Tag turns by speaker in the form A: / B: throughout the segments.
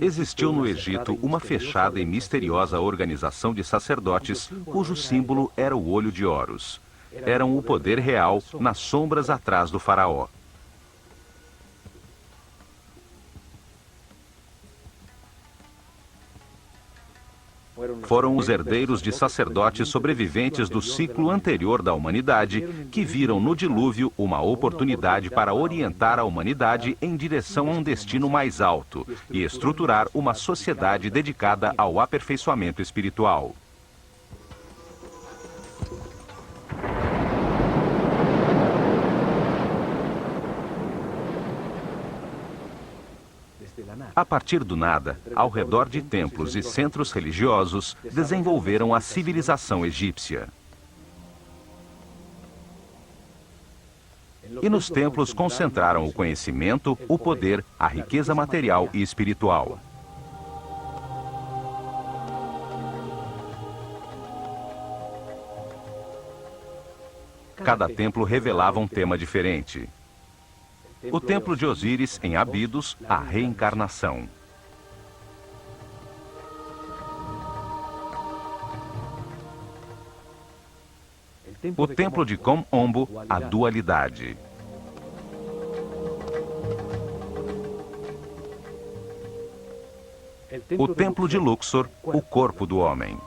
A: Existiu no Egito uma fechada e misteriosa organização de sacerdotes cujo símbolo era o olho de Horus. Eram o poder real nas sombras atrás do faraó. Foram os herdeiros de sacerdotes sobreviventes do ciclo anterior da humanidade que viram no dilúvio uma oportunidade para orientar a humanidade em direção a um destino mais alto e estruturar uma sociedade dedicada ao aperfeiçoamento espiritual. A partir do nada, ao redor de templos e centros religiosos, desenvolveram a civilização egípcia. E nos templos concentraram o conhecimento, o poder, a riqueza material e espiritual. Cada templo revelava um tema diferente. O templo de Osíris, em Abidos, a reencarnação. O templo de Kom-Ombo, a dualidade. O templo de Luxor, o corpo do homem.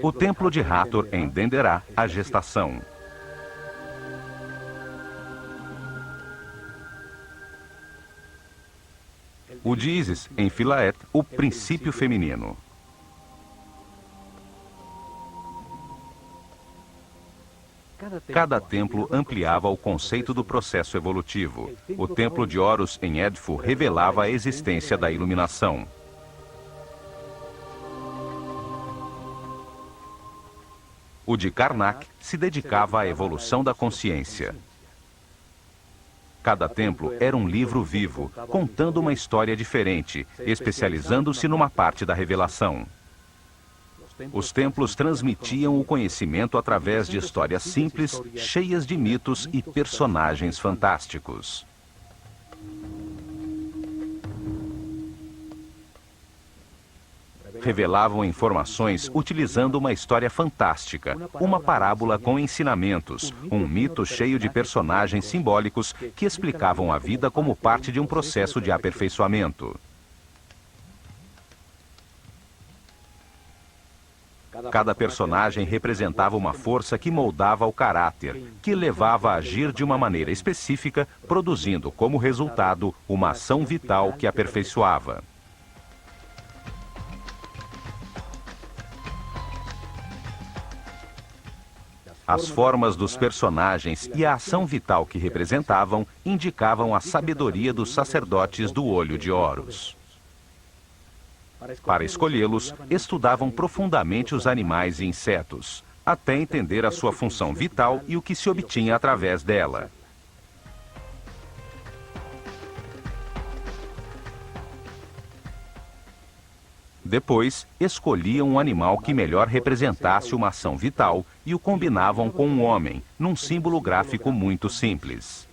A: O templo de Hathor, em Denderah, a gestação. O de Ísis, em Philaet, o princípio feminino. Cada templo ampliava o conceito do processo evolutivo. O templo de Horus, em Edfu, revelava a existência da iluminação. O de Karnak se dedicava à evolução da consciência. Cada templo era um livro vivo, contando uma história diferente, especializando-se numa parte da revelação. Os templos transmitiam o conhecimento através de histórias simples, cheias de mitos e personagens fantásticos. Revelavam informações utilizando uma história fantástica, uma parábola com ensinamentos, um mito cheio de personagens simbólicos que explicavam a vida como parte de um processo de aperfeiçoamento. Cada personagem representava uma força que moldava o caráter, que levava a agir de uma maneira específica, produzindo como resultado uma ação vital que aperfeiçoava. As formas dos personagens e a ação vital que representavam indicavam a sabedoria dos sacerdotes do olho de Horus. Para escolhê-los, estudavam profundamente os animais e insetos, até entender a sua função vital e o que se obtinha através dela. Depois, escolhiam um animal que melhor representasse uma ação vital e o combinavam com um homem, num símbolo gráfico muito simples.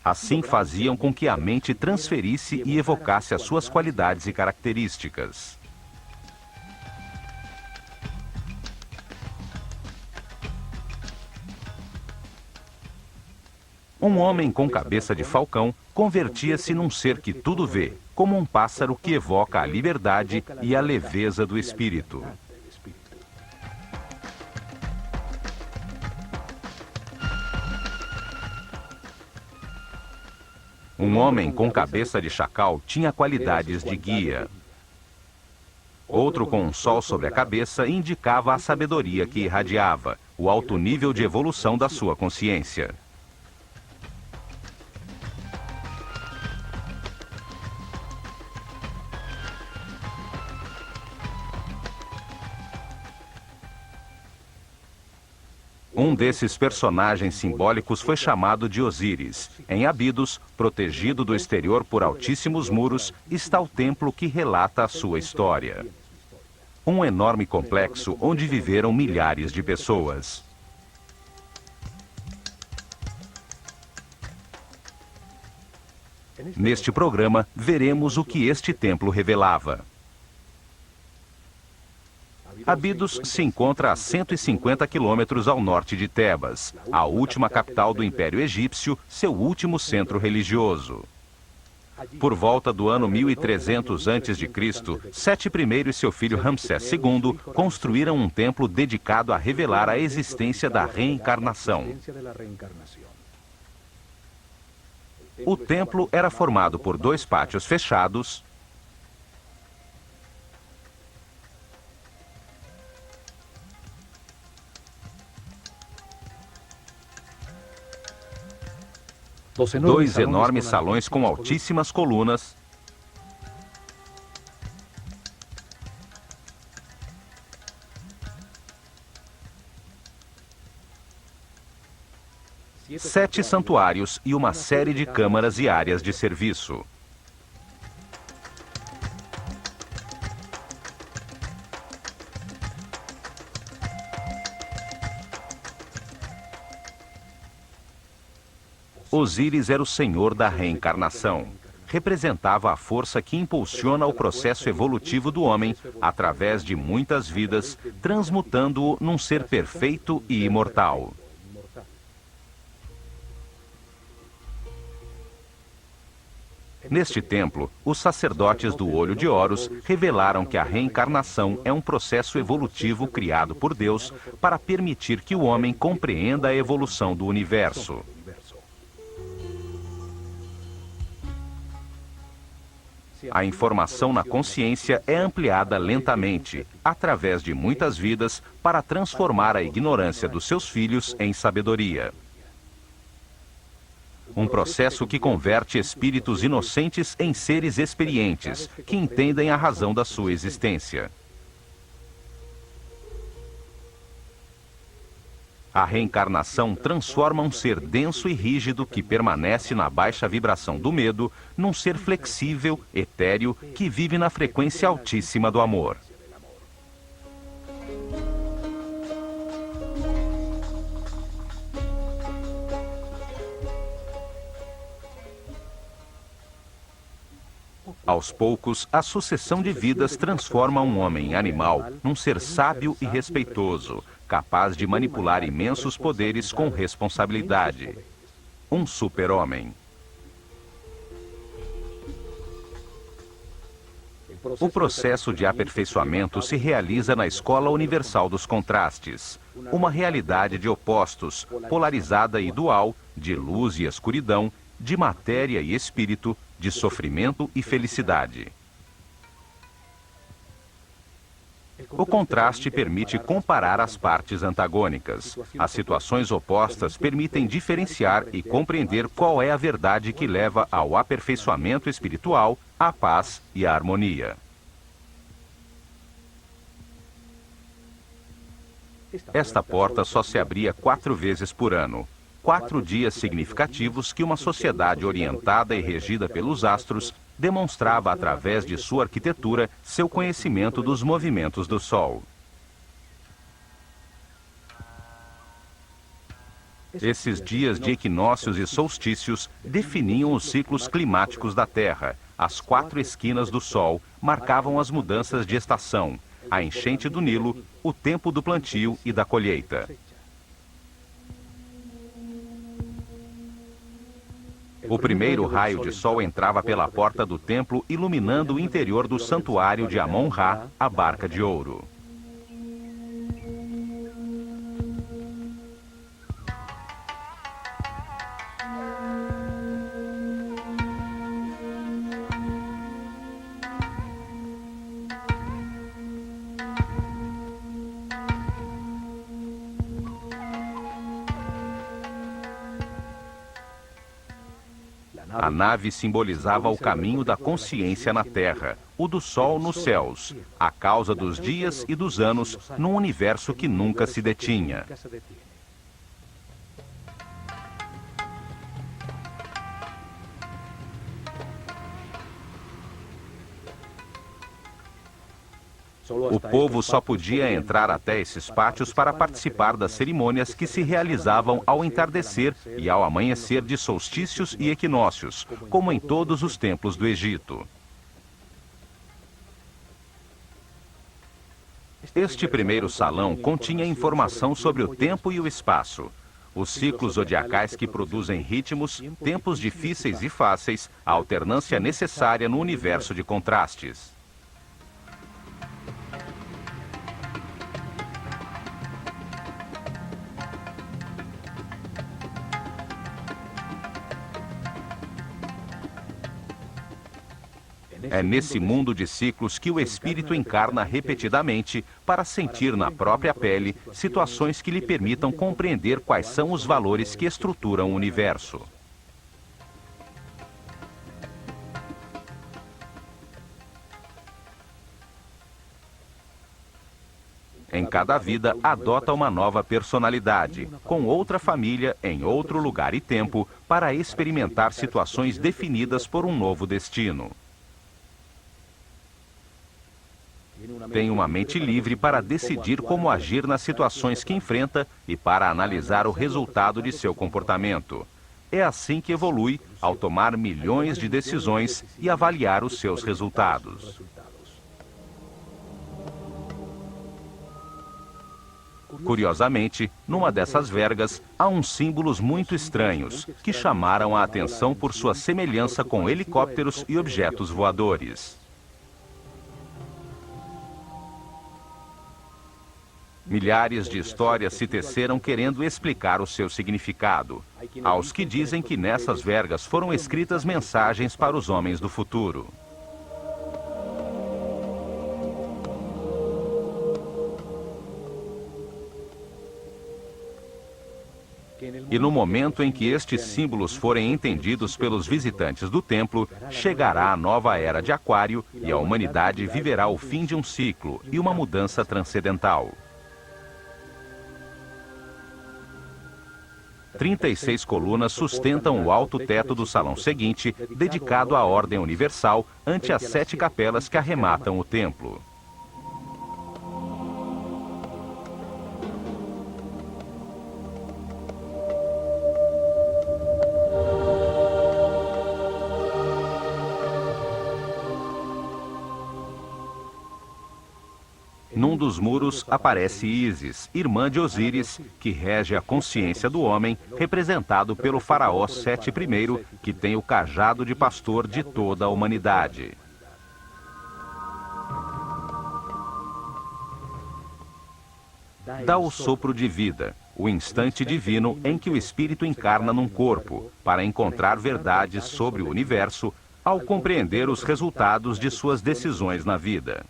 A: Assim faziam com que a mente transferisse e evocasse as suas qualidades e características. Um homem com cabeça de falcão convertia-se num ser que tudo vê, como um pássaro que evoca a liberdade e a leveza do espírito. Um homem com cabeça de chacal tinha qualidades de guia. Outro com um sol sobre a cabeça indicava a sabedoria que irradiava, o alto nível de evolução da sua consciência. Um desses personagens simbólicos foi chamado de Osíris. Em Abidos, protegido do exterior por altíssimos muros, está o templo que relata a sua história. Um enorme complexo onde viveram milhares de pessoas. Neste programa, veremos o que este templo revelava. Abidos se encontra a 150 quilômetros ao norte de Tebas, a última capital do Império Egípcio, seu último centro religioso. Por volta do ano 1300 a.C., Sete I e seu filho Ramsés II construíram um templo dedicado a revelar a existência da reencarnação. O templo era formado por 2 pátios fechados, dois enormes salões com altíssimas colunas, sete santuários e uma série de câmaras e áreas de serviço. Osíris era o senhor da reencarnação. Representava a força que impulsiona o processo evolutivo do homem através de muitas vidas, transmutando-o num ser perfeito e imortal. Neste templo, os sacerdotes do Olho de Horus revelaram que a reencarnação é um processo evolutivo criado por Deus para permitir que o homem compreenda a evolução do universo. A informação na consciência é ampliada lentamente, através de muitas vidas, para transformar a ignorância dos seus filhos em sabedoria. Um processo que converte espíritos inocentes em seres experientes, que entendem a razão da sua existência. A reencarnação transforma um ser denso e rígido que permanece na baixa vibração do medo num ser flexível, etéreo, que vive na frequência altíssima do amor. Aos poucos, a sucessão de vidas transforma um homem animal num ser sábio e respeitoso, capaz de manipular imensos poderes com responsabilidade. Um super-homem. O processo de aperfeiçoamento se realiza na Escola Universal dos Contrastes, uma realidade de opostos, polarizada e dual, de luz e escuridão, de matéria e espírito, de sofrimento e felicidade. O contraste permite comparar as partes antagônicas. As situações opostas permitem diferenciar e compreender qual é a verdade que leva ao aperfeiçoamento espiritual, à paz e à harmonia. Esta porta só se abria 4 vezes por ano. 4 dias significativos que uma sociedade orientada e regida pelos astros demonstrava através de sua arquitetura seu conhecimento dos movimentos do Sol. Esses dias de equinócios e solstícios definiam os ciclos climáticos da Terra. As 4 esquinas do Sol marcavam as mudanças de estação, a enchente do Nilo, o tempo do plantio e da colheita. O primeiro raio de sol entrava pela porta do templo, iluminando o interior do santuário de Amon-Ra, a Barca de Ouro. A nave simbolizava o caminho da consciência na Terra, o do Sol nos céus, a causa dos dias e dos anos num universo que nunca se detinha. O povo só podia entrar até esses pátios para participar das cerimônias que se realizavam ao entardecer e ao amanhecer de solstícios e equinócios, como em todos os templos do Egito. Este primeiro salão continha informação sobre o tempo e o espaço, os ciclos zodiacais que produzem ritmos, tempos difíceis e fáceis, a alternância necessária no universo de contrastes. É nesse mundo de ciclos que o espírito encarna repetidamente para sentir na própria pele situações que lhe permitam compreender quais são os valores que estruturam o universo. Em cada vida, adota uma nova personalidade, com outra família, em outro lugar e tempo, para experimentar situações definidas por um novo destino. Tem uma mente livre para decidir como agir nas situações que enfrenta e para analisar o resultado de seu comportamento. É assim que evolui, ao tomar milhões de decisões e avaliar os seus resultados. Curiosamente, numa dessas vergas, há uns símbolos muito estranhos, que chamaram a atenção por sua semelhança com helicópteros e objetos voadores. Milhares de histórias se teceram querendo explicar o seu significado. Há os que dizem que nessas vergas foram escritas mensagens para os homens do futuro. E no momento em que estes símbolos forem entendidos pelos visitantes do templo, chegará a nova era de Aquário e a humanidade viverá o fim de um ciclo e uma mudança transcendental. 36 colunas sustentam o alto teto do salão seguinte, dedicado à ordem universal, ante as 7 capelas que arrematam o templo. Num dos muros aparece Ísis, irmã de Osíris, que rege a consciência do homem, representado pelo faraó Sete I, que tem o cajado de pastor de toda a humanidade. Dá o sopro de vida, o instante divino em que o espírito encarna num corpo, para encontrar verdades sobre o universo, ao compreender os resultados de suas decisões na vida.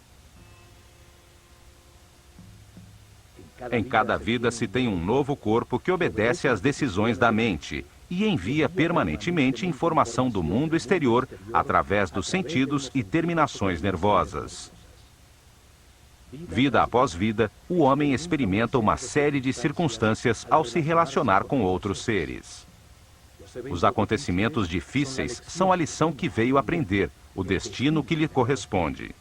A: Em cada vida se tem um novo corpo que obedece às decisões da mente e envia permanentemente informação do mundo exterior através dos sentidos e terminações nervosas. Vida após vida, o homem experimenta uma série de circunstâncias ao se relacionar com outros seres. Os acontecimentos difíceis são a lição que veio aprender, o destino que lhe corresponde.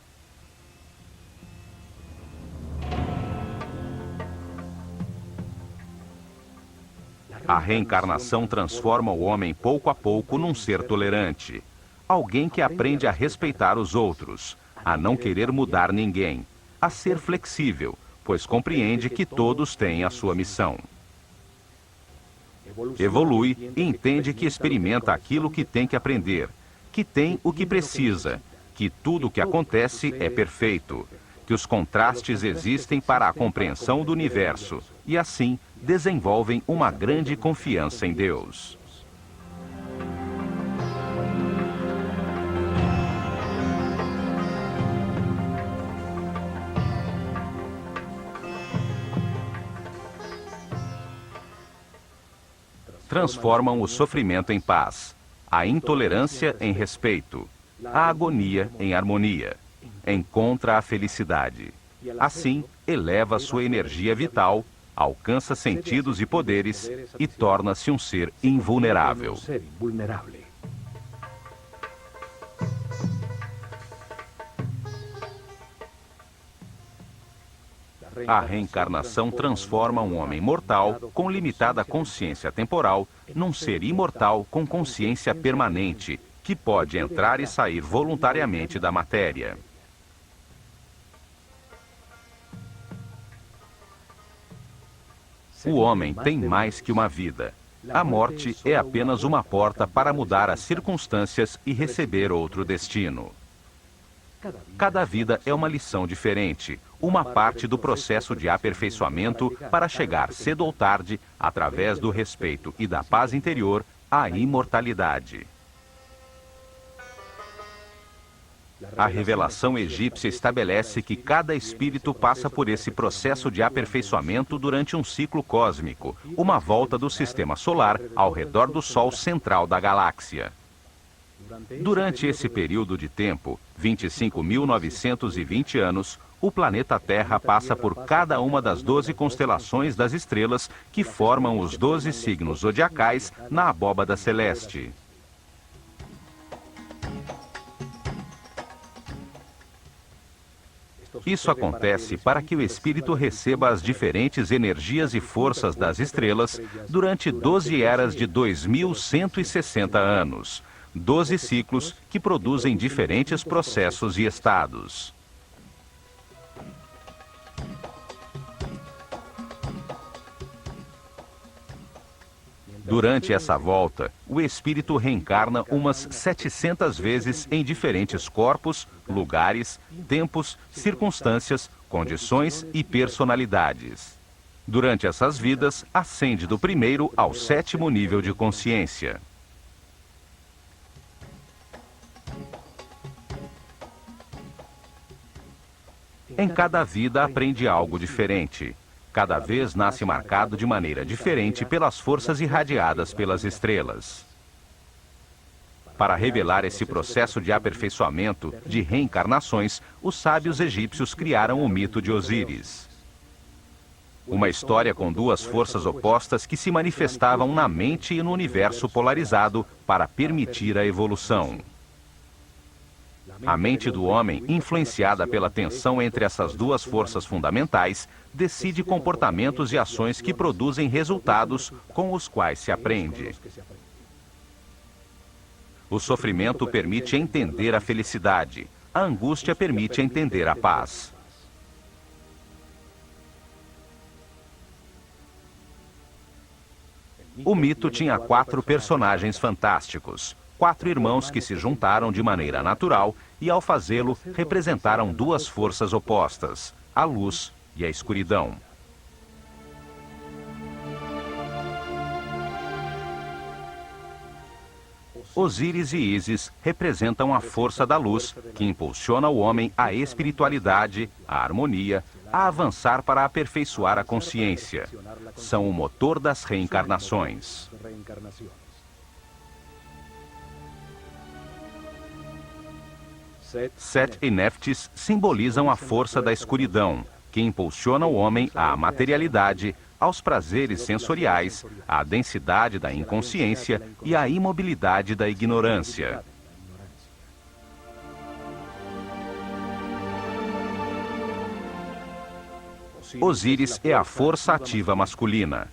A: A reencarnação transforma o homem pouco a pouco num ser tolerante. Alguém que aprende a respeitar os outros, a não querer mudar ninguém, a ser flexível, pois compreende que todos têm a sua missão. Evolui e entende que experimenta aquilo que tem que aprender, que tem o que precisa, que tudo o que acontece é perfeito, que os contrastes existem para a compreensão do universo e, assim, desenvolvem uma grande confiança em Deus. Transformam o sofrimento em paz, a intolerância em respeito, a agonia em harmonia. Encontra a felicidade. Assim, eleva sua energia vital, alcança sentidos e poderes e torna-se um ser invulnerável. A reencarnação transforma um homem mortal, com limitada consciência temporal, num ser imortal com consciência permanente, que pode entrar e sair voluntariamente da matéria. O homem tem mais que uma vida. A morte é apenas uma porta para mudar as circunstâncias e receber outro destino. Cada vida é uma lição diferente, uma parte do processo de aperfeiçoamento para chegar cedo ou tarde, através do respeito e da paz interior, à imortalidade. A revelação egípcia estabelece que cada espírito passa por esse processo de aperfeiçoamento durante um ciclo cósmico, uma volta do sistema solar ao redor do Sol central da galáxia. Durante esse período de tempo, 25.920 anos, o planeta Terra passa por cada uma das 12 constelações das estrelas que formam os 12 signos zodiacais na abóbada celeste. Isso acontece para que o espírito receba as diferentes energias e forças das estrelas durante 12 eras de 2.160 anos, 12 ciclos que produzem diferentes processos e estados. Durante essa volta, o espírito reencarna umas 700 vezes em diferentes corpos, lugares, tempos, circunstâncias, condições e personalidades. Durante essas vidas, ascende do primeiro ao 7º nível de consciência. Em cada vida aprende algo diferente. Cada vez nasce marcado de maneira diferente pelas forças irradiadas pelas estrelas. Para revelar esse processo de aperfeiçoamento, de reencarnações, os sábios egípcios criaram o mito de Osíris. Uma história com duas forças opostas que se manifestavam na mente e no universo polarizado para permitir a evolução. A mente do homem, influenciada pela tensão entre essas duas forças fundamentais, decide comportamentos e ações que produzem resultados com os quais se aprende. O sofrimento permite entender a felicidade. A angústia permite entender a paz. O mito tinha 4 personagens fantásticos. 4 irmãos que se juntaram de maneira natural e, ao fazê-lo, representaram duas forças opostas, a luz e a escuridão. Osíris e Ísis representam a força da luz, que impulsiona o homem à espiritualidade, à harmonia, a avançar para aperfeiçoar a consciência. São o motor das reencarnações. Set e Neftis simbolizam a força da escuridão, que impulsiona o homem à materialidade, aos prazeres sensoriais, à densidade da inconsciência e à imobilidade da ignorância. Osíris é a força ativa masculina.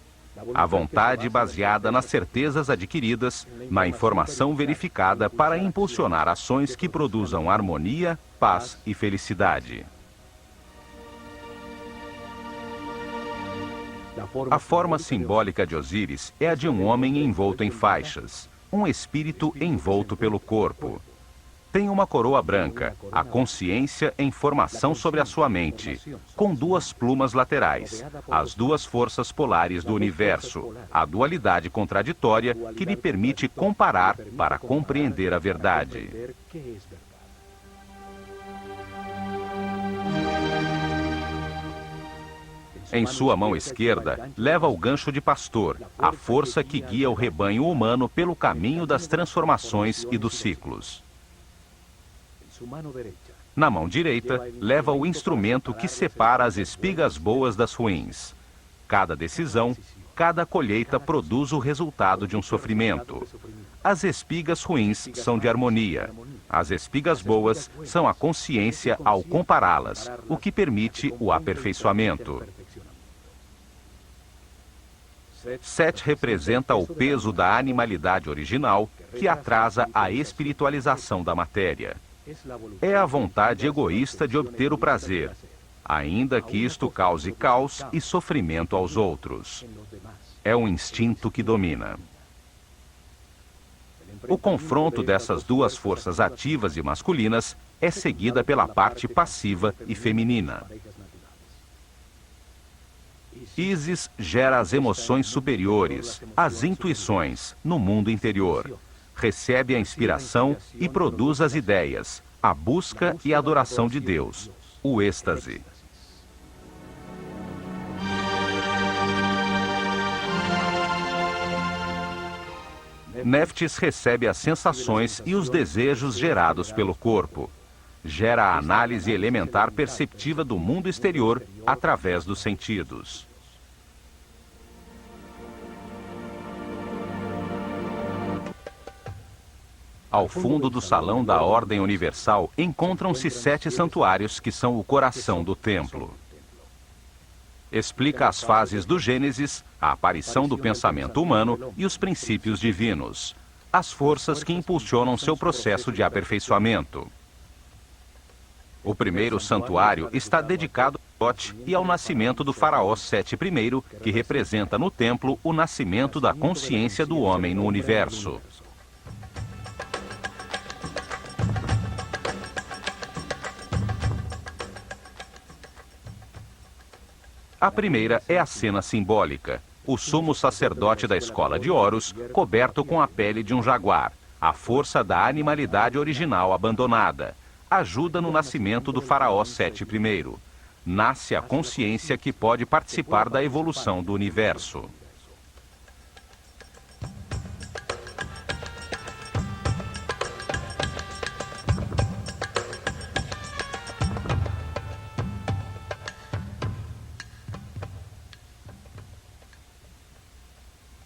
A: A vontade baseada nas certezas adquiridas, na informação verificada para impulsionar ações que produzam harmonia, paz e felicidade. A forma simbólica de Osíris é a de um homem envolto em faixas, um espírito envolto pelo corpo. Tem uma coroa branca, a consciência em formação sobre a sua mente, com 2 plumas laterais, as 2 forças polares do universo, a dualidade contraditória que lhe permite comparar para compreender a verdade. Em sua mão esquerda, leva o gancho de pastor, a força que guia o rebanho humano pelo caminho das transformações e dos ciclos. Na mão direita, leva o instrumento que separa as espigas boas das ruins. Cada decisão, cada colheita produz o resultado de um sofrimento. As espigas ruins são de harmonia. As espigas boas são a consciência ao compará-las, o que permite o aperfeiçoamento. 7 representa o peso da animalidade original, que atrasa a espiritualização da matéria. É a vontade egoísta de obter o prazer, ainda que isto cause caos e sofrimento aos outros. É um instinto que domina. O confronto dessas duas forças ativas e masculinas é seguida pela parte passiva e feminina. Ísis gera as emoções superiores, as intuições, no mundo interior. Recebe a inspiração e produz as ideias, a busca e a adoração de Deus, o êxtase. Neftis recebe as sensações e os desejos gerados pelo corpo. Gera a análise elementar perceptiva do mundo exterior através dos sentidos. Ao fundo do salão da Ordem Universal encontram-se 7 santuários que são o coração do templo. Explica as fases do Gênesis, a aparição do pensamento humano e os princípios divinos, as forças que impulsionam seu processo de aperfeiçoamento. O primeiro santuário está dedicado a Thoth e ao nascimento do faraó Sete I, que representa no templo o nascimento da consciência do homem no universo. A primeira é a cena simbólica. O sumo sacerdote da escola de Horus, coberto com a pele de um jaguar, a força da animalidade original abandonada, ajuda no nascimento do faraó Sete I. Nasce a consciência que pode participar da evolução do universo.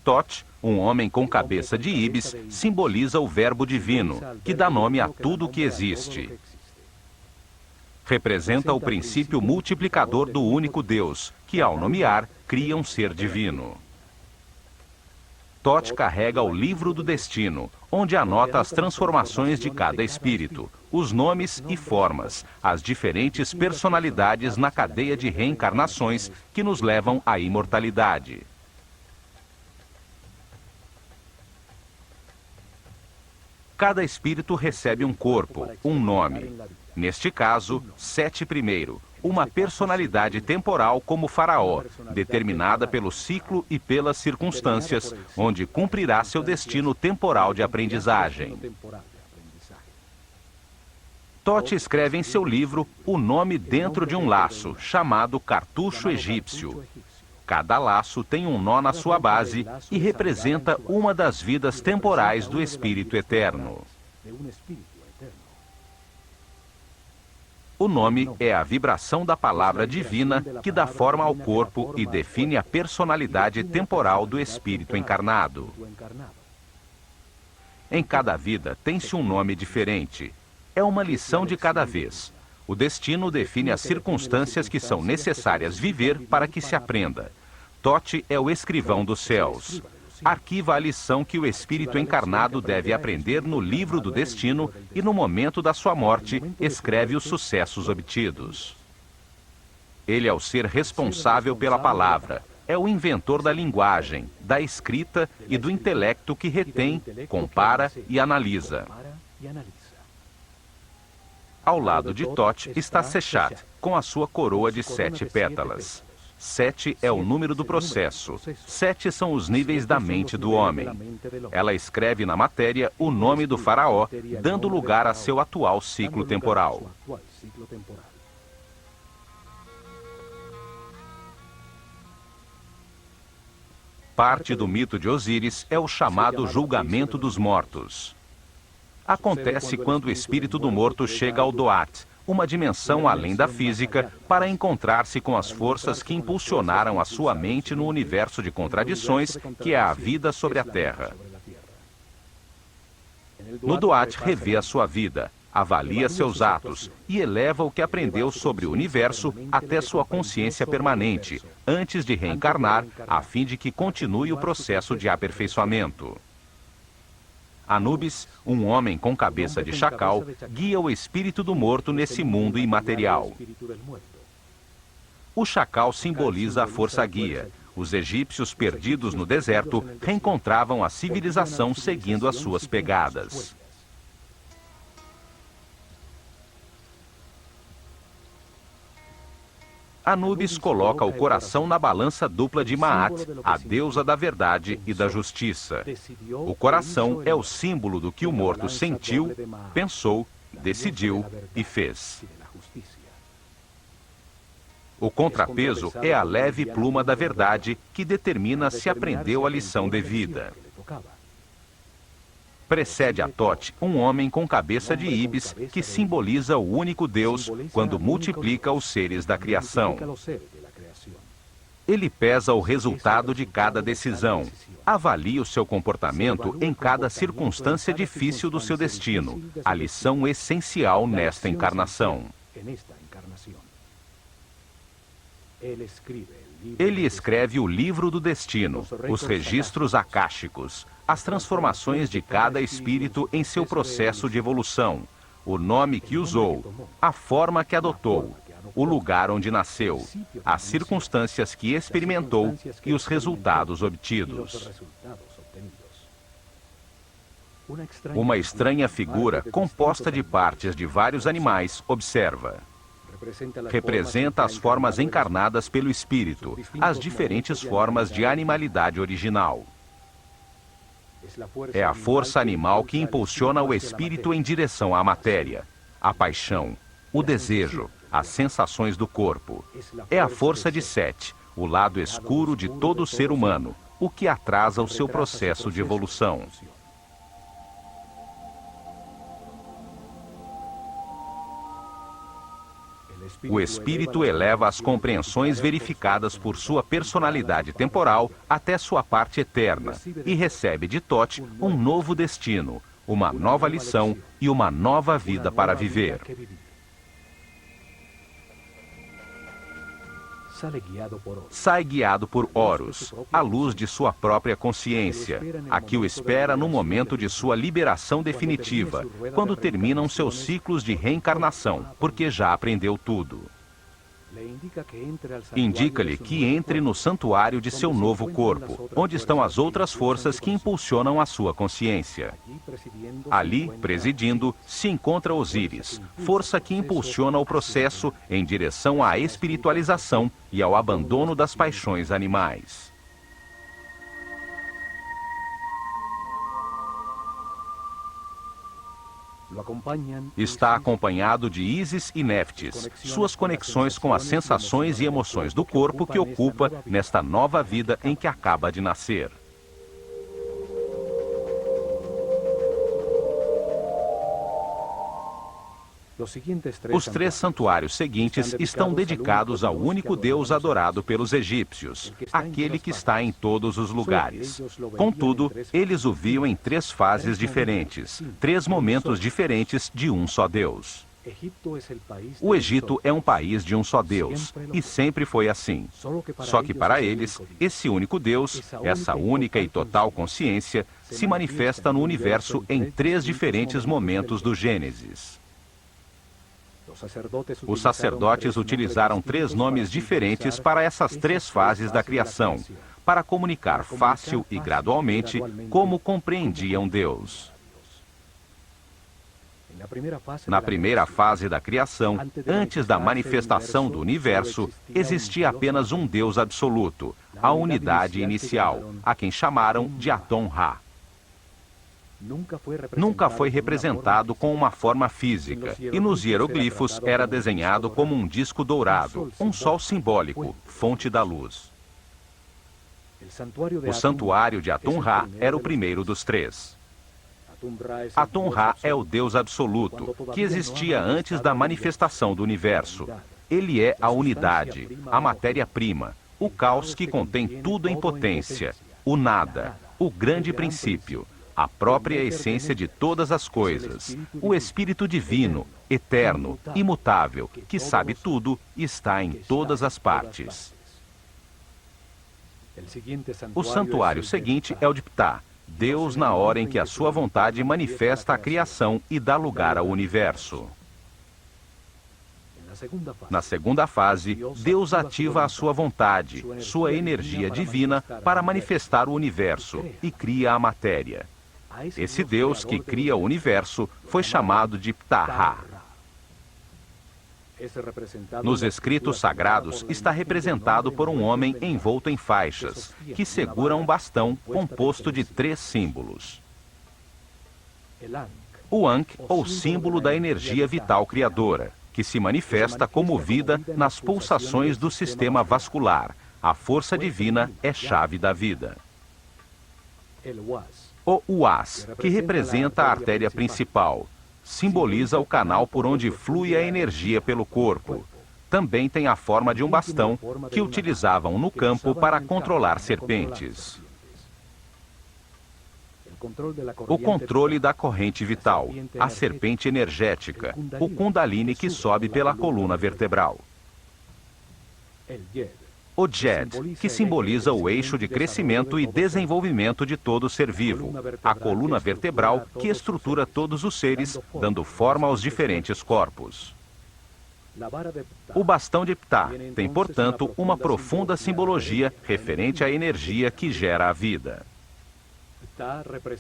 A: Thoth, um homem com cabeça de íbis, simboliza o verbo divino, que dá nome a tudo o que existe. Representa o princípio multiplicador do único Deus, que ao nomear, cria um ser divino. Thoth carrega o livro do destino, onde anota as transformações de cada espírito, os nomes e formas, as diferentes personalidades na cadeia de reencarnações que nos levam à imortalidade. Cada espírito recebe um corpo, um nome. Neste caso, Sete I, uma personalidade temporal como faraó, determinada pelo ciclo e pelas circunstâncias, onde cumprirá seu destino temporal de aprendizagem. Thoth escreve em seu livro o nome dentro de um laço, chamado cartucho egípcio. Cada laço tem um nó na sua base e representa uma das vidas temporais do Espírito Eterno. O nome é a vibração da palavra divina que dá forma ao corpo e define a personalidade temporal do Espírito encarnado. Em cada vida tem-se um nome diferente. É uma lição de cada vez. O destino define as circunstâncias que são necessárias viver para que se aprenda. Thoth é o escrivão dos céus. Arquiva a lição que o espírito encarnado deve aprender no livro do destino e, no momento da sua morte, escreve os sucessos obtidos. Ele é o ser responsável pela palavra. É o inventor da linguagem, da escrita e do intelecto que retém, compara e analisa. Ao lado de Thoth está Sechat, com a sua coroa de 7 pétalas. 7 é o número do processo. 7 são os níveis da mente do homem. Ela escreve na matéria o nome do faraó, dando lugar a seu atual ciclo temporal. Parte do mito de Osíris é o chamado julgamento dos mortos. Acontece quando o espírito do morto chega ao Doat, uma dimensão além da física, para encontrar-se com as forças que impulsionaram a sua mente no universo de contradições que é a vida sobre a Terra. No Duat, revê a sua vida, avalia seus atos e eleva o que aprendeu sobre o universo até sua consciência permanente, antes de reencarnar, a fim de que continue o processo de aperfeiçoamento. Anubis, um homem com cabeça de chacal, guia o espírito do morto nesse mundo imaterial. O chacal simboliza a força guia. Os egípcios perdidos no deserto reencontravam a civilização seguindo as suas pegadas. Anubis coloca o coração na balança dupla de Maat, a deusa da verdade e da justiça. O coração é o símbolo do que o morto sentiu, pensou, decidiu e fez. O contrapeso é a leve pluma da verdade que determina se aprendeu a lição devida. Precede a Thoth um homem com cabeça de íbis que simboliza o único Deus quando multiplica os seres da criação. Ele pesa o resultado de cada decisão, avalia o seu comportamento em cada circunstância difícil do seu destino, a lição essencial nesta encarnação. Ele escreve o livro do destino, os registros akáshicos, as transformações de cada espírito em seu processo de evolução, o nome que usou, a forma que adotou, o lugar onde nasceu, as circunstâncias que experimentou e os resultados obtidos. Uma estranha figura, composta de partes de vários animais, observa. Representa as formas encarnadas pelo espírito, as diferentes formas de animalidade original. É a força animal que impulsiona o espírito em direção à matéria, a paixão, o desejo, as sensações do corpo. É a força de Sete, o lado escuro de todo ser humano, o que atrasa o seu processo de evolução. O espírito eleva as compreensões verificadas por sua personalidade temporal até sua parte eterna e recebe de Thoth um novo destino, uma nova lição e uma nova vida para viver. Sai guiado por Horus, a luz de sua própria consciência, a que o espera no momento de sua liberação definitiva, quando terminam seus ciclos de reencarnação, porque já aprendeu tudo. Indica-lhe que entre no santuário de seu novo corpo, onde estão as outras forças que impulsionam a sua consciência. Ali, presidindo, se encontra Osíris, força que impulsiona o processo em direção à espiritualização e ao abandono das paixões animais. Está acompanhado de Ísis e Néftis, suas conexões com as sensações e emoções do corpo que ocupa nesta nova vida em que acaba de nascer. Os 3 santuários seguintes estão dedicados ao único Deus adorado pelos egípcios, aquele que está em todos os lugares. Contudo, eles o viam em 3 fases diferentes, 3 momentos diferentes de um só Deus. O Egito é um país de um só Deus, e sempre foi assim. Só que para eles, esse único Deus, essa única e total consciência, se manifesta no universo em 3 diferentes momentos do Gênesis. Os sacerdotes utilizaram 3 nomes diferentes para essas 3 fases da criação, para comunicar fácil e gradualmente como compreendiam Deus. Na primeira fase da criação, antes da manifestação do universo, existia apenas um Deus absoluto, a unidade inicial, a quem chamaram de Aton-Ra. Nunca foi representado com uma forma física, e nos hieroglifos era desenhado como um disco dourado, um sol simbólico, fonte da luz. O santuário de Aton-Ra era o primeiro dos 3. Atum-Ra é o Deus absoluto, que existia antes da manifestação do universo. Ele é a unidade, a matéria-prima, o caos que contém tudo em potência, o nada, o grande princípio, a própria essência de todas as coisas, o Espírito divino, eterno, imutável, que sabe tudo e está em todas as partes. O santuário seguinte é o de Ptah, Deus na hora em que a sua vontade manifesta a criação e dá lugar ao universo. Na segunda fase, Deus ativa a sua vontade, sua energia divina, para manifestar o universo e cria a matéria. Esse Deus que cria o universo foi chamado de Ptah-Ra. Nos escritos sagrados está representado por um homem envolto em faixas, que segura um bastão composto de 3 símbolos. O Ankh, ou símbolo da energia vital criadora, que se manifesta como vida nas pulsações do sistema vascular. A força divina é chave da vida. O Uas, que representa a artéria principal, simboliza o canal por onde flui a energia pelo corpo. Também tem a forma de um bastão que utilizavam no campo para controlar serpentes. O controle da corrente vital, a serpente energética, o Kundalini que sobe pela coluna vertebral. O Djed, que simboliza o eixo de crescimento e desenvolvimento de todo ser vivo, a coluna vertebral que estrutura todos os seres, dando forma aos diferentes corpos. O bastão de Ptah tem, portanto, uma profunda simbologia referente à energia que gera a vida.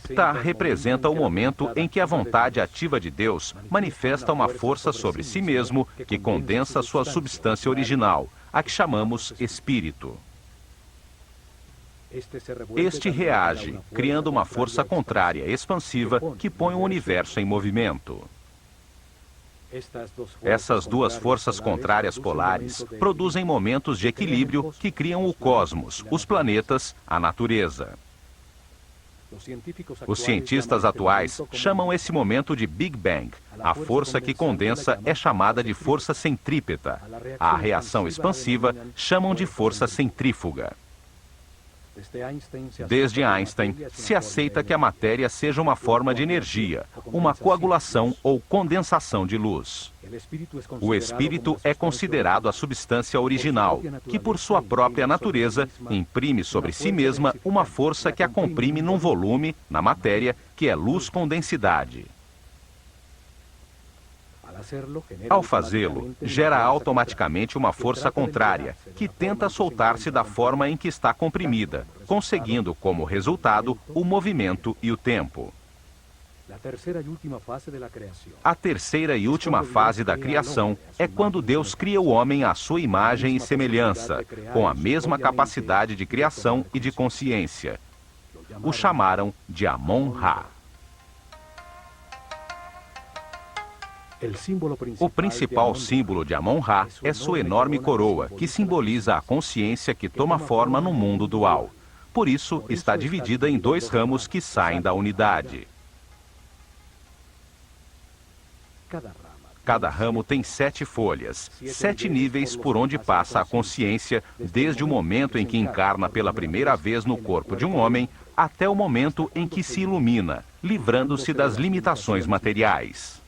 A: Ptah representa o momento em que a vontade ativa de Deus manifesta uma força sobre si mesmo que condensa sua substância original, a que chamamos espírito. Este reage, criando uma força contrária expansiva que põe o universo em movimento. Essas 2 forças contrárias polares produzem momentos de equilíbrio que criam o cosmos, os planetas, a natureza. Os cientistas atuais chamam esse momento de Big Bang. A força que condensa é chamada de força centrípeta. A reação expansiva chamam de força centrífuga. Desde Einstein, se aceita que a matéria seja uma forma de energia, uma coagulação ou condensação de luz. O espírito é considerado a substância original, que por sua própria natureza imprime sobre si mesma uma força que a comprime num volume, na matéria, que é luz com densidade. Ao fazê-lo, gera automaticamente uma força contrária, que tenta soltar-se da forma em que está comprimida, conseguindo como resultado o movimento e o tempo. A terceira e última fase da criação é quando Deus cria o homem à sua imagem e semelhança, com a mesma capacidade de criação e de consciência. O chamaram de Amon-Ra. O principal símbolo de Amon-Ra é sua enorme coroa, que simboliza a consciência que toma forma no mundo dual. Por isso, está dividida em 2 ramos que saem da unidade. Cada ramo tem 7 folhas, 7 níveis por onde passa a consciência, desde o momento em que encarna pela primeira vez no corpo de um homem, até o momento em que se ilumina, livrando-se das limitações materiais.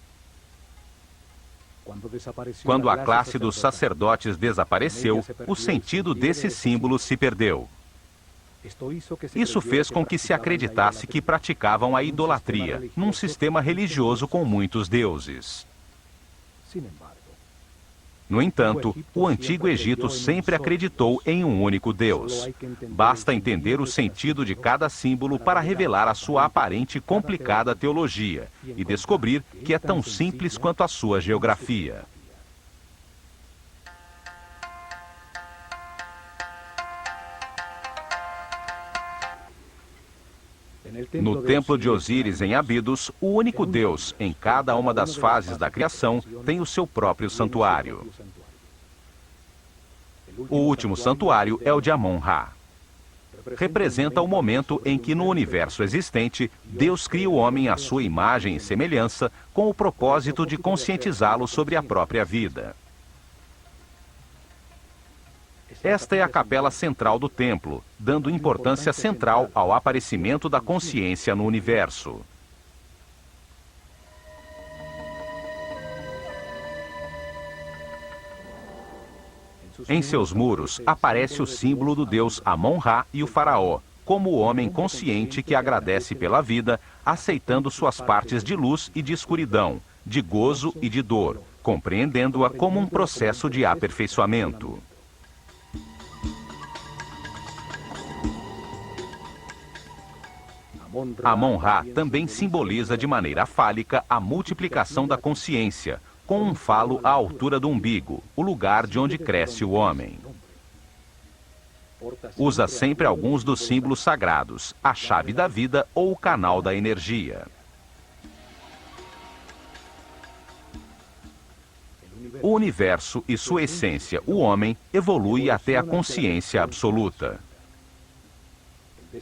A: Quando a classe dos sacerdotes desapareceu, o sentido desse símbolo se perdeu. Isso fez com que se acreditasse que praticavam a idolatria, num sistema religioso com muitos deuses. No entanto, o Antigo Egito sempre acreditou em um único Deus. Basta entender o sentido de cada símbolo para revelar a sua aparente complicada teologia e descobrir que é tão simples quanto a sua geografia. No templo de Osíris, em Abidos, o único Deus, em cada uma das fases da criação, tem o seu próprio santuário. O último santuário é o de Amon-Ra. representa o momento em que no universo existente, Deus cria o homem à sua imagem e semelhança com o propósito de conscientizá-lo sobre a própria vida. Esta é a capela central do templo, dando importância central ao aparecimento da consciência no universo. Em seus muros aparece o símbolo do deus Amon-Ra e o faraó, como o homem consciente que agradece pela vida, aceitando suas partes de luz e de escuridão, de gozo e de dor, compreendendo-a como um processo de aperfeiçoamento. Amon-Ra também simboliza de maneira fálica a multiplicação da consciência, com um falo à altura do umbigo, o lugar de onde cresce o homem. Usa sempre alguns dos símbolos sagrados, a chave da vida ou o canal da energia. O universo e sua essência, o homem, evolui até a consciência absoluta.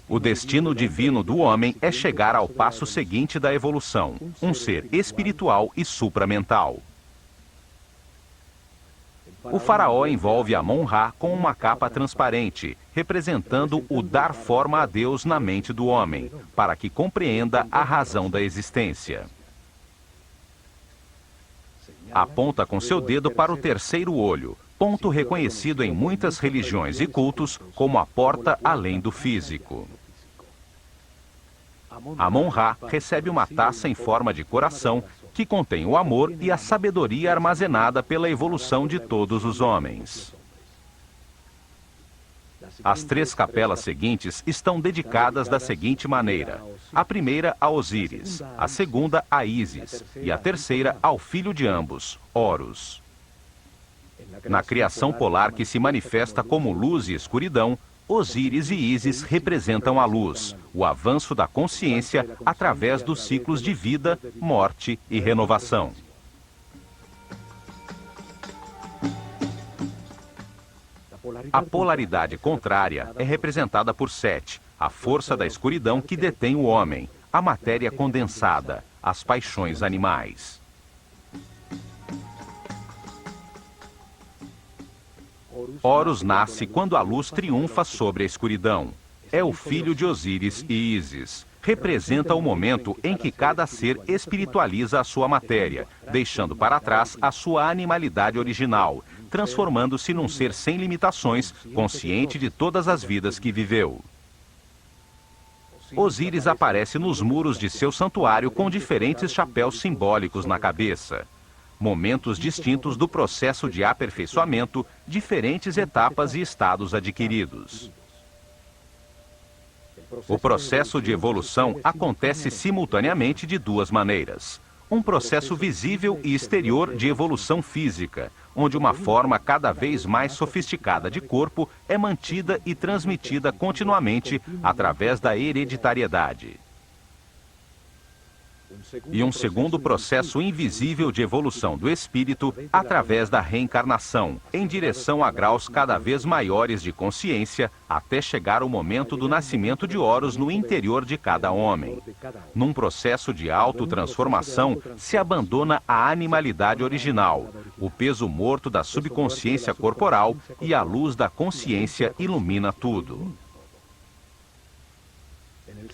A: O destino divino do homem é chegar ao passo seguinte da evolução, um ser espiritual e supramental. O faraó envolve Amon-Ra com uma capa transparente, representando o dar forma a Deus na mente do homem, para que compreenda a razão da existência. Aponta com seu dedo para o terceiro olho, ponto reconhecido em muitas religiões e cultos como a porta além do físico. Amon-Ra recebe uma taça em forma de coração que contém o amor e a sabedoria armazenada pela evolução de todos os homens. As 3 capelas seguintes estão dedicadas da seguinte maneira: a primeira a Osíris, a segunda a Ísis e a terceira ao filho de ambos, Horus. Na criação polar que se manifesta como luz e escuridão, Osíris e Ísis representam a luz, o avanço da consciência através dos ciclos de vida, morte e renovação. A polaridade contrária é representada por Sete, a força da escuridão que detém o homem, a matéria condensada, as paixões animais. Horus nasce quando a luz triunfa sobre a escuridão. É o filho de Osíris e Ísis. Representa o momento em que cada ser espiritualiza a sua matéria, deixando para trás a sua animalidade original, transformando-se num ser sem limitações, consciente de todas as vidas que viveu. Osíris aparece nos muros de seu santuário com diferentes chapéus simbólicos na cabeça. Momentos distintos do processo de aperfeiçoamento, diferentes etapas e estados adquiridos. O processo de evolução acontece simultaneamente de 2 maneiras. Um processo visível e exterior de evolução física, onde uma forma cada vez mais sofisticada de corpo é mantida e transmitida continuamente através da hereditariedade. E um segundo processo invisível de evolução do espírito através da reencarnação, em direção a graus cada vez maiores de consciência, até chegar o momento do nascimento de Horus no interior de cada homem. Num processo de autotransformação, se abandona a animalidade original, o peso morto da subconsciência corporal e a luz da consciência ilumina tudo.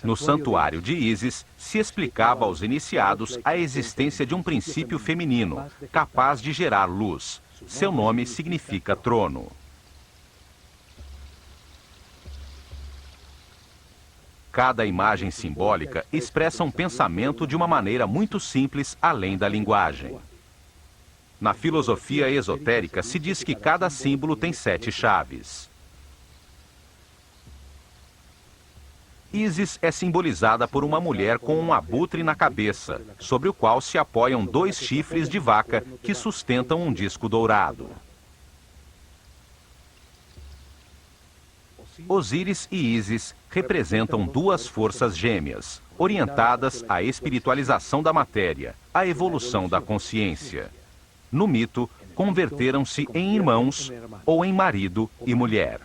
A: No santuário de Ísis, se explicava aos iniciados a existência de um princípio feminino, capaz de gerar luz. Seu nome significa trono. Cada imagem simbólica expressa um pensamento de uma maneira muito simples, além da linguagem. Na filosofia esotérica, se diz que cada símbolo tem 7 chaves. Ísis é simbolizada por uma mulher com um abutre na cabeça, sobre o qual se apoiam 2 chifres de vaca que sustentam um disco dourado. Osíris e Ísis representam 2 forças gêmeas, orientadas à espiritualização da matéria, à evolução da consciência. No mito, converteram-se em irmãos ou em marido e mulher.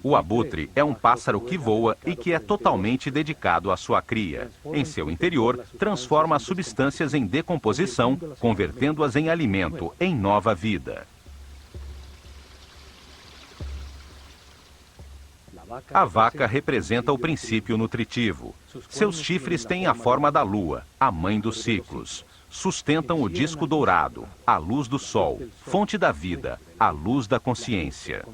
A: O abutre é um pássaro que voa e que é totalmente dedicado à sua cria. Em seu interior, transforma as substâncias em decomposição, convertendo-as em alimento, em nova vida. A vaca representa o princípio nutritivo. Seus chifres têm a forma da lua, a mãe dos ciclos. Sustentam o disco dourado, a luz do sol, fonte da vida, a luz da consciência.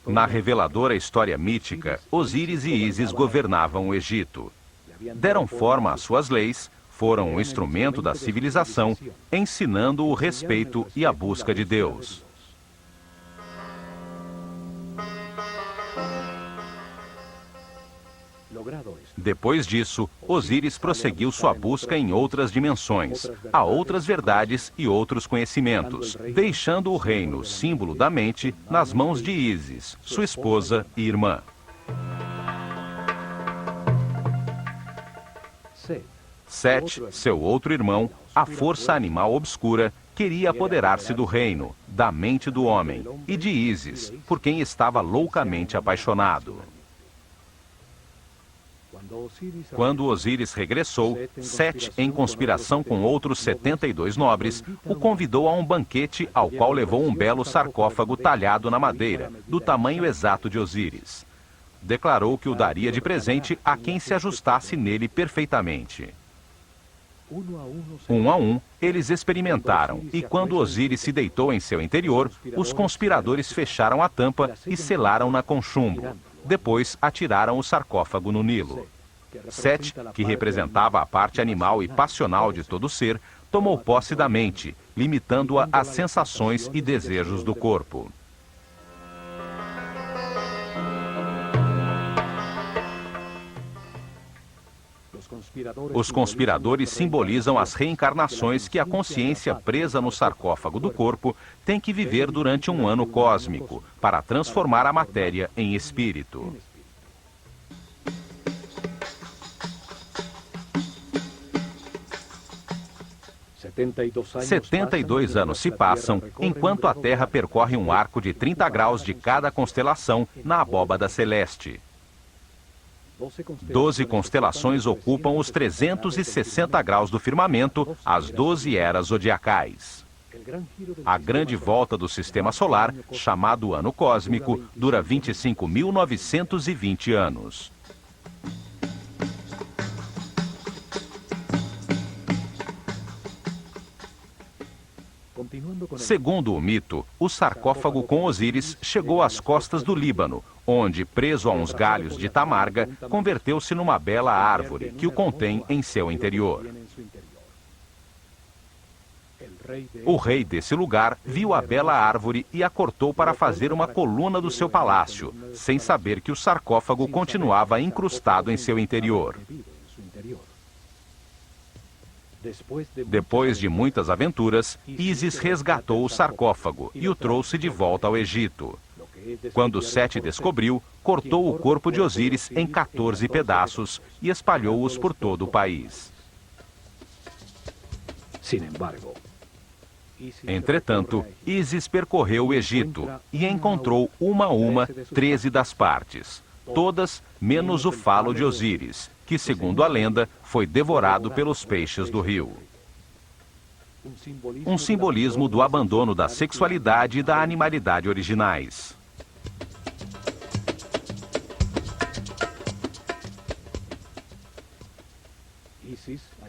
A: Na reveladora história mítica, Osíris e Ísis governavam o Egito. Deram forma às suas leis, foram um instrumento da civilização, ensinando o respeito e a busca de Deus. Depois disso, Osíris prosseguiu sua busca em outras dimensões, a outras verdades e outros conhecimentos, deixando o reino, símbolo da mente, nas mãos de Ísis, sua esposa e irmã. Sete, seu outro irmão, a força animal obscura, queria apoderar-se do reino, da mente do homem e de Ísis, por quem estava loucamente apaixonado. Quando Osíris regressou, Sete, em conspiração com outros 72 nobres, o convidou a um banquete ao qual levou um belo sarcófago talhado na madeira, do tamanho exato de Osíris. Declarou que o daria de presente a quem se ajustasse nele perfeitamente. Um a um, eles experimentaram, e quando Osíris se deitou em seu interior, os conspiradores fecharam a tampa e selaram-na com chumbo. Depois, atiraram o sarcófago no Nilo. Sete, que representava a parte animal e passional de todo ser, tomou posse da mente, limitando-a às sensações e desejos do corpo. Os conspiradores simbolizam as reencarnações que a consciência presa no sarcófago do corpo tem que viver durante um ano cósmico, para transformar a matéria em espírito.
B: Anos
A: 72 anos se passam, enquanto a Terra percorre um arco de 30 graus de cada constelação na abóbada celeste. 12 constelações ocupam os 360 graus do firmamento, as 12 eras zodiacais. A grande volta do sistema solar, chamado ano cósmico, dura 25.920 anos. Segundo o mito, o sarcófago com Osíris chegou às costas do Líbano, onde, preso a uns galhos de tamarga, converteu-se numa bela árvore que o contém em seu interior. O rei desse lugar viu a bela árvore e a cortou para fazer uma coluna do seu palácio, sem saber que o sarcófago continuava incrustado em seu interior. Depois de muitas aventuras, Ísis resgatou o sarcófago e o trouxe de volta ao Egito. Quando Sete descobriu, cortou o corpo de Osíris em 14 pedaços e espalhou-os por todo o país. Entretanto, Ísis percorreu o Egito e encontrou uma a uma 13 das partes, todas menos o falo de Osíris, que, segundo a lenda, foi devorado pelos peixes do rio. Um simbolismo do abandono da sexualidade e da animalidade originais.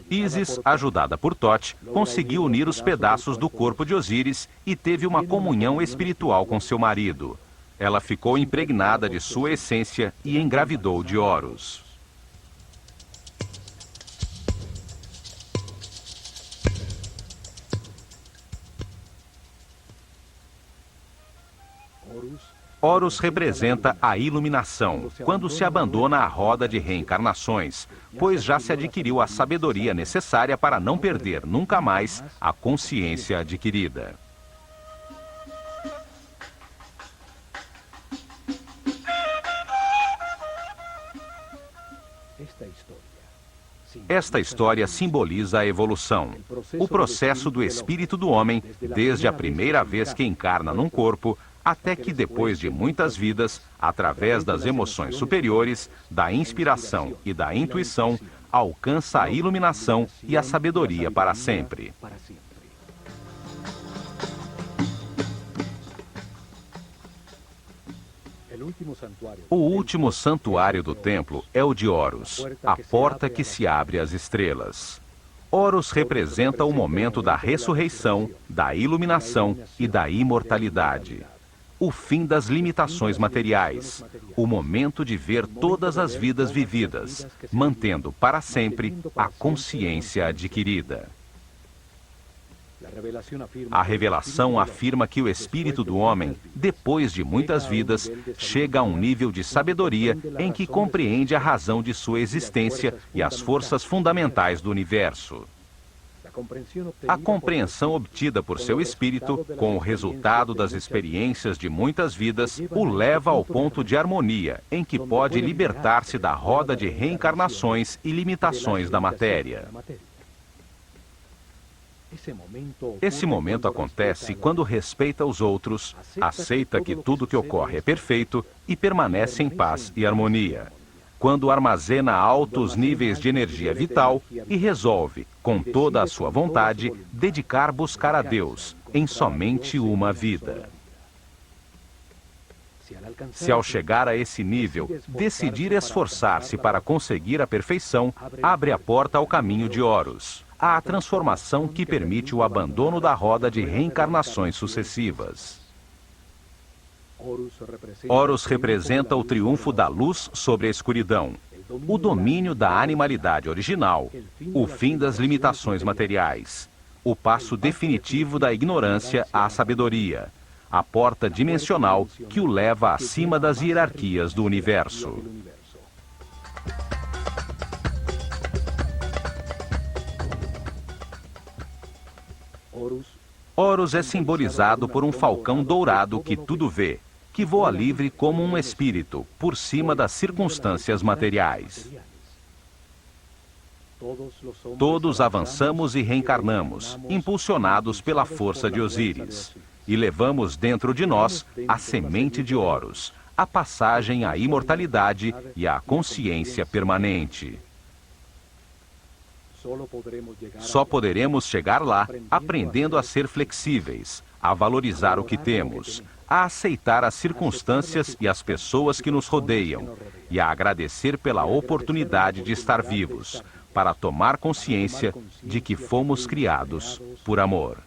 A: Ísis, ajudada por Tote, conseguiu unir os pedaços do corpo de Osíris e teve uma comunhão espiritual com seu marido. Ela ficou impregnada de sua essência e engravidou de Horus. Horus representa a iluminação, quando se abandona a roda de reencarnações, pois já se adquiriu a sabedoria necessária para não perder nunca mais a consciência adquirida. Esta história simboliza a evolução, o processo do espírito do homem, desde a primeira vez que encarna num corpo, até que depois de muitas vidas, através das emoções superiores, da inspiração e da intuição, alcança a iluminação e a sabedoria para sempre. O último santuário do templo é o de Horus, a porta que se abre às estrelas. Horus representa o momento da ressurreição, da iluminação e da imortalidade. O fim das limitações materiais, o momento de ver todas as vidas vividas, mantendo para sempre a consciência adquirida. A revelação afirma que o espírito do homem, depois de muitas vidas, chega a um nível de sabedoria em que compreende a razão de sua existência e as forças fundamentais do universo. A compreensão obtida por seu espírito, com o resultado das experiências de muitas vidas, o leva ao ponto de harmonia, em que pode libertar-se da roda de reencarnações e limitações da matéria. Esse momento acontece quando respeita os outros, aceita que tudo que ocorre é perfeito e permanece em paz e harmonia. Quando armazena altos níveis de energia vital e resolve, com toda a sua vontade, buscar a Deus em somente uma vida. Se ao chegar a esse nível, decidir esforçar-se para conseguir a perfeição, abre a porta ao caminho de Horus, à transformação que permite o abandono da roda de reencarnações sucessivas. Horus representa o triunfo da luz sobre a escuridão, o domínio da animalidade original, o fim das limitações materiais, o passo definitivo da ignorância à sabedoria, a porta dimensional que o leva acima das hierarquias do universo. Horus é simbolizado por um falcão dourado que tudo vê, que voa livre como um espírito, por cima das circunstâncias materiais. Todos avançamos e reencarnamos, impulsionados pela força de Osíris, e levamos dentro de nós a semente de Horus, a passagem à imortalidade e à consciência permanente. Só poderemos chegar lá aprendendo a ser flexíveis, a valorizar o que temos, a aceitar as circunstâncias e as pessoas que nos rodeiam e a agradecer pela oportunidade de estar vivos, para tomar consciência de que fomos criados por amor.